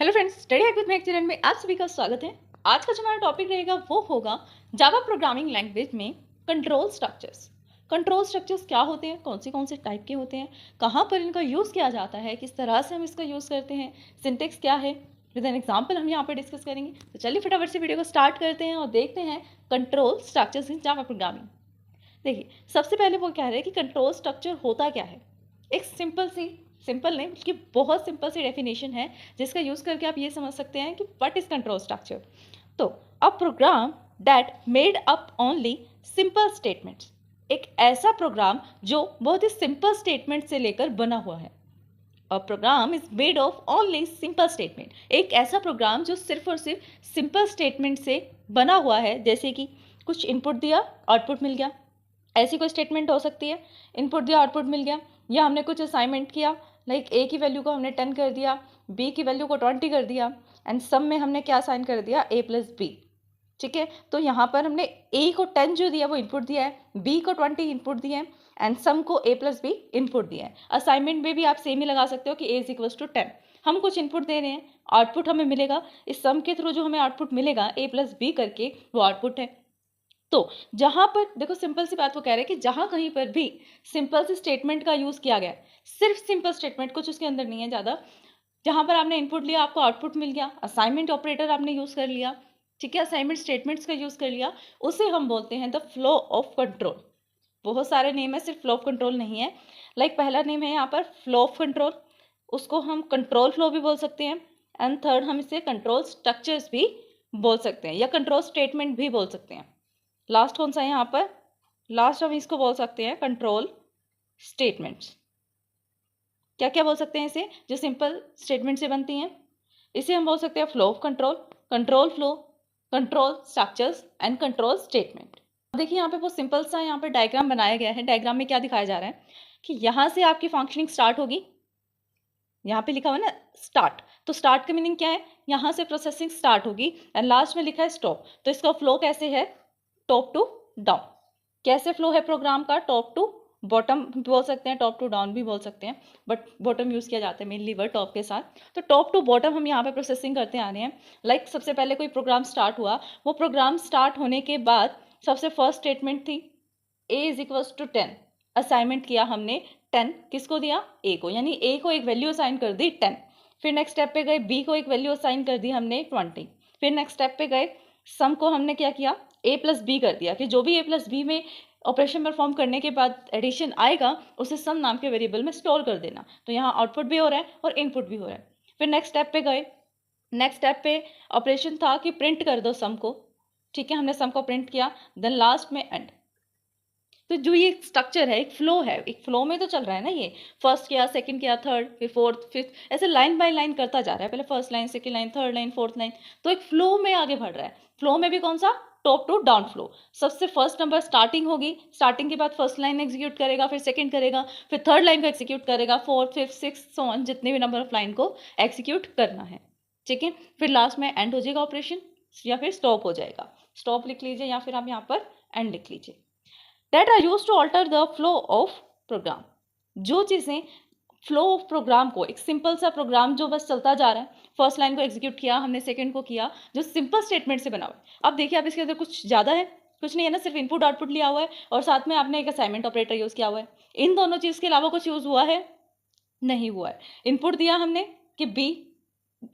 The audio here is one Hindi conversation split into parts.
Hello friends, study hack with Mac channel में आप सभी का स्वागत है। आज का जो हमारा टॉपिक रहेगा वो होगा जावा प्रोग्रामिंग लैंग्वेज में कंट्रोल स्ट्रक्चर्स। कंट्रोल स्ट्रक्चर्स क्या होते हैं, कौन से टाइप के होते हैं, कहाँ पर इनका यूज़ किया जाता है, किस तरह से हम इसका यूज़ करते हैं, सिंटेक्स क्या है, विद एन एग्जाम्पल हम यहाँ पर डिस्कस करेंगे। तो चलिए फटाफट से वीडियो को स्टार्ट करते हैं और देखते हैं control structures in Java programming. देखिए, सबसे पहले वो कह रहे हैं कि कंट्रोल स्ट्रक्चर होता क्या है। एक सिंपल नहीं बल्कि बहुत सिंपल सी डेफिनेशन है जिसका यूज़ करके आप ये समझ सकते हैं कि व्हाट इज कंट्रोल स्ट्रक्चर। तो a program that made up only simple statements, एक ऐसा प्रोग्राम जो बहुत ही सिंपल स्टेटमेंट से लेकर बना हुआ है। A program is made of only simple statement, एक ऐसा प्रोग्राम जो सिर्फ और सिर्फ सिंपल स्टेटमेंट से बना हुआ है। जैसे कि कुछ इनपुट दिया, आउटपुट मिल गया, ऐसी कोई स्टेटमेंट हो सकती है। इनपुट दिया, आउटपुट मिल गया, या हमने कुछ असाइनमेंट किया, लाइक ए की वैल्यू को हमने 10 कर दिया, बी की वैल्यू को 20 कर दिया, एंड सम में हमने क्या असाइन कर दिया, ए प्लस बी। ठीक है, तो यहाँ पर हमने ए को 10 जो दिया वो इनपुट दिया है, बी को 20 इनपुट दिया है, एंड सम को ए प्लस बी इनपुट दिया है। असाइनमेंट में भी आप सेम ही लगा सकते हो कि ए इज इक्वल्स टू 10। हम कुछ इनपुट दे रहे हैं, आउटपुट हमें मिलेगा, इस सम के थ्रू जो हमें आउटपुट मिलेगा ए प्लस बी करके वो आउटपुट है। तो जहां पर देखो, सिंपल सी बात वो कह रहे हैं कि जहां कहीं पर भी सिंपल सी स्टेटमेंट का यूज किया गया है, सिर्फ सिंपल स्टेटमेंट, कुछ उसके अंदर नहीं है ज़्यादा, जहां पर आपने इनपुट लिया आपको आउटपुट मिल गया, असाइनमेंट ऑपरेटर आपने यूज़ कर लिया, ठीक है, असाइनमेंट स्टेटमेंट्स का यूज़ कर लिया, उसे हम बोलते हैं द फ्लो ऑफ कंट्रोल। बहुत सारे नेम है, सिर्फ फ्लो ऑफ कंट्रोल नहीं है। लाइक पहला नेम है यहाँ पर फ्लो ऑफ कंट्रोल, उसको हम कंट्रोल फ्लो भी बोल सकते हैं, एंड थर्ड हम इसे कंट्रोल स्ट्रक्चर्स भी बोल सकते हैं या कंट्रोल स्टेटमेंट भी बोल सकते हैं। लास्ट कौन सा है यहाँ पर, लास्ट हम इसको बोल सकते हैं कंट्रोल स्टेटमेंट्स। क्या क्या बोल सकते हैं इसे, जो सिंपल स्टेटमेंट से बनती हैं। इसे हम बोल सकते हैं flow of control, control flow, control structures and control statement. देखिए यहाँ पे बहुत सिंपल सा यहाँ पे डायग्राम बनाया गया है। डायग्राम में क्या दिखाया जा रहा है कि यहाँ से आपकी फंक्शनिंग स्टार्ट होगी, यहाँ पे लिखा हुआ ना स्टार्ट, तो स्टार्ट का मीनिंग क्या है, यहाँ से प्रोसेसिंग स्टार्ट होगी, एंड लास्ट में लिखा है स्टॉप। तो इसका फ्लो कैसे है, टॉप टू डाउन। कैसे फ्लो है प्रोग्राम का, टॉप टू बॉटम भी बोल सकते हैं, टॉप टू डाउन भी बोल सकते हैं, बट बॉटम यूज़ किया जाता है मेनली वर्ड टॉप के साथ। तो टॉप टू बॉटम हम यहाँ पे प्रोसेसिंग करते आ रहे हैं। लाइक सबसे पहले कोई प्रोग्राम स्टार्ट हुआ, वो प्रोग्राम स्टार्ट होने के बाद सबसे फर्स्ट स्टेटमेंट थी ए इज इक्वल्स टू 10। असाइनमेंट किया हमने 10, किसको दिया, ए को, यानी ए को एक वैल्यू असाइन कर दी 10। फिर नेक्स्ट स्टेप पे गए, बी को एक वैल्यू असाइन कर दी हमने 20। फिर नेक्स्ट स्टेप पे गए, सम को हमने क्या किया, ए प्लस बी कर दिया, कि जो भी ए प्लस बी में ऑपरेशन परफॉर्म करने के बाद एडिशन आएगा उसे सम नाम के वेरिएबल में स्टोर कर देना। तो यहाँ आउटपुट भी हो रहा है और इनपुट भी हो रहा है। फिर नेक्स्ट स्टेप पे गए, नेक्स्ट स्टेप पे ऑपरेशन था कि प्रिंट कर दो सम को, ठीक है, हमने सम को प्रिंट किया, देन लास्ट में एंड। तो जो ये स्ट्रक्चर है, एक फ्लो है, एक फ्लो में तो चल रहा है ना, ये फर्स्ट किया, सेकंड किया, थर्ड, फिर फोर्थ, फिफ्थ, ऐसे लाइन बाय लाइन करता जा रहा है, पहले first line, second line, third line, fourth line, तो एक फ्लो में आगे बढ़ रहा है। फ्लो में भी कौन सा, टॉप टू डाउन फ्लो। सबसे फर्स्ट नंबर स्टार्टिंग होगी, स्टार्टिंग के बाद फर्स्ट लाइन एग्जीक्यूट करेगा, फिर सेकंड करेगा, फिर थर्ड लाइन को एग्जीक्यूट करेगा, fourth, fifth, six, so on, जितने भी नंबर ऑफ लाइन को एग्जीक्यूट करना है, ठीक है। फिर लास्ट में एंड हो जाएगा ऑपरेशन, या फिर स्टॉप हो जाएगा, स्टॉप लिख लीजिए या फिर आप यहाँ पर एंड लिख लीजिए। That are used to alter the flow of program। जो चीज़ें फ्लो ऑफ प्रोग्राम को, एक सिंपल सा प्रोग्राम जो बस चलता जा रहा है, फर्स्ट लाइन को एग्जीक्यूट किया हमने, सेकंड को किया, जो सिंपल स्टेटमेंट से बना हुआ है। अब देखिए, आप इसके अंदर कुछ ज़्यादा है, कुछ नहीं है ना, सिर्फ इनपुट आउटपुट लिया हुआ है और साथ में आपने एक असाइनमेंट ऑपरेटर यूज़ किया हुआ है। इन दोनों चीज़ के अलावा कुछ यूज़ हुआ है, नहीं हुआ है। इनपुट दिया हमने कि बी,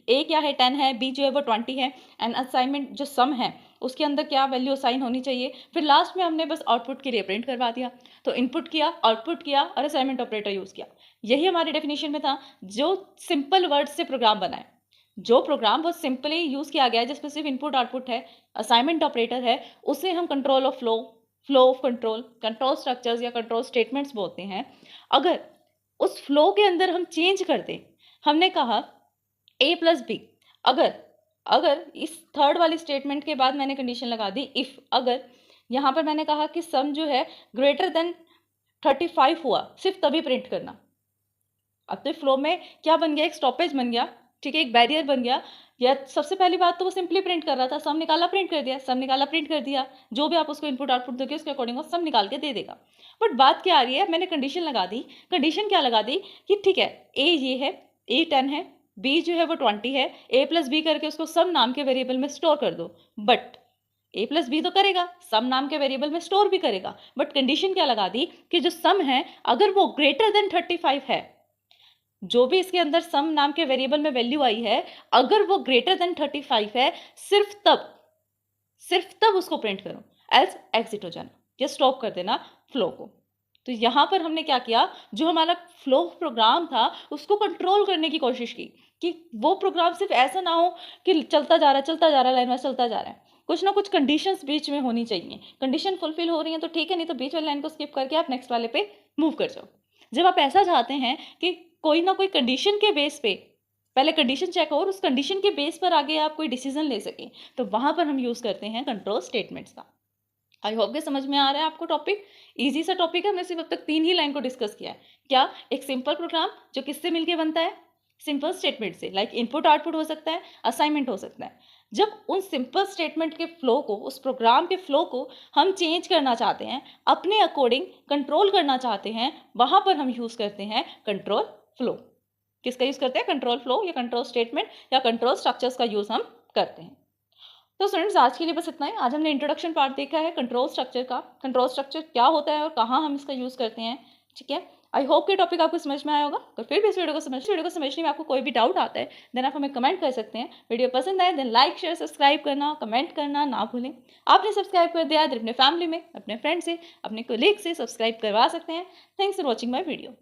ए क्या है 10 है, बी जो है वो 20 है, एंड असाइनमेंट जो सम है उसके अंदर क्या वैल्यू असाइन होनी चाहिए, फिर लास्ट में हमने बस आउटपुट के लिए प्रिंट करवा दिया। तो इनपुट किया, आउटपुट किया और असाइनमेंट ऑपरेटर यूज़ किया। यही हमारी डेफिनेशन में था, जो सिंपल वर्ड से प्रोग्राम बना है, जो प्रोग्राम बहुत सिंपली यूज़ किया गया है, जिसमें सिर्फ इनपुट आउटपुट है, असाइनमेंट ऑपरेटर है, उसे हम control of flow, flow of control, control structures या कंट्रोल स्टेटमेंट्स बोलते हैं। अगर उस फ्लो के अंदर हम चेंज कर दें, हमने कहा ए प्लस बी, अगर अगर इस थर्ड वाली स्टेटमेंट के बाद मैंने कंडीशन लगा दी इफ़, अगर यहाँ पर मैंने कहा कि सम जो है ग्रेटर देन 35 हुआ, सिर्फ तभी प्रिंट करना। अब तो फ्लो में क्या बन गया, एक स्टॉपेज बन गया, ठीक है, एक बैरियर बन गया। या सबसे पहली बात तो वो सिंपली प्रिंट कर रहा था, सम निकाला प्रिंट कर दिया, सम निकाला प्रिंट कर दिया, जो भी आप उसको इनपुट आउटपुट दोगे उसके अकॉर्डिंग वो सम निकाल के दे देगा। बट बात क्या आ रही है, मैंने कंडीशन लगा दी। कंडीशन क्या लगा दी कि ठीक है, ए ये है, ए 10 है, बी जो है वो 20 है, ए प्लस बी करके उसको सम नाम के वेरिएबल में स्टोर कर दो। बट ए प्लस बी तो करेगा, सम नाम के वेरिएबल में स्टोर भी करेगा, बट कंडीशन क्या लगा दी कि जो सम है अगर वो ग्रेटर देन 35 है, जो भी इसके अंदर सम नाम के वेरिएबल में वैल्यू आई है, अगर वो ग्रेटर देन 35 है, सिर्फ तब उसको प्रिंट करो, एल्स एग्जिट हो जाना या स्टॉप कर देना फ्लो को। तो यहाँ पर हमने क्या किया, जो हमारा फ्लो प्रोग्राम था उसको कंट्रोल करने की कोशिश की कि वो प्रोग्राम सिर्फ ऐसा ना हो कि चलता जा रहा है लाइन वाइज चलता जा रहा है, कुछ ना कुछ कंडीशंस बीच में होनी चाहिए। कंडीशन फुलफिल हो रही है तो ठीक है, नहीं तो बीच वाली लाइन को स्किप करके आप नेक्स्ट वाले पे मूव कर जाओ। जब आप ऐसा चाहते हैं कि कोई ना कोई कंडीशन के बेस पे पहले कंडीशन चेक हो और उस कंडीशन के बेस पर आगे आप कोई डिसीजन ले सकें, तो वहां पर हम यूज करते हैं कंट्रोल स्टेटमेंट्स का। आई होप के समझ में आ रहा है आपको टॉपिक। इजी सा टॉपिक है, हमने सिर्फ अब तक 3 ही लाइन को डिस्कस किया है। क्या? एक सिंपल प्रोग्राम जो किससे मिलके बनता है? सिंपल स्टेटमेंट से। लाइक इनपुट आउटपुट हो सकता है, असाइनमेंट हो सकता है। जब उन सिंपल स्टेटमेंट के फ्लो को, उस प्रोग्राम के फ्लो को हम चेंज करना चाहते हैं, अपने अकॉर्डिंग कंट्रोल करना चाहते हैं, वहां पर हम यूज करते हैं कंट्रोल फ्लो। किसका यूज करते हैं? कंट्रोल फ्लो या कंट्रोल स्टेटमेंट या कंट्रोल स्ट्रक्चर्स का यूज हम करते हैं। तो स्टूडेंट्स आज के लिए बस इतना ही। आज हमने इंट्रोडक्शन पार्ट देखा है कंट्रोल स्ट्रक्चर का, कंट्रोल स्ट्रक्चर क्या होता है और कहाँ हम इसका यूज़ करते हैं। ठीक है, आई होप कि टॉपिक आपको समझ में आया होगा। अगर फिर भी इस वीडियो को समझने में आपको कोई भी डाउट आता है देन आप हमें कमेंट कर सकते हैं। वीडियो पसंद आए देन लाइक शेयर सब्सक्राइब करना, कमेंट करना ना भूलें। आपने सब्सक्राइब कर दिया है, अपने फैमिली में, अपने फ्रेंड से, अपने कोलीग से सब्सक्राइब करवा सकते हैं। Thanks for watching my video.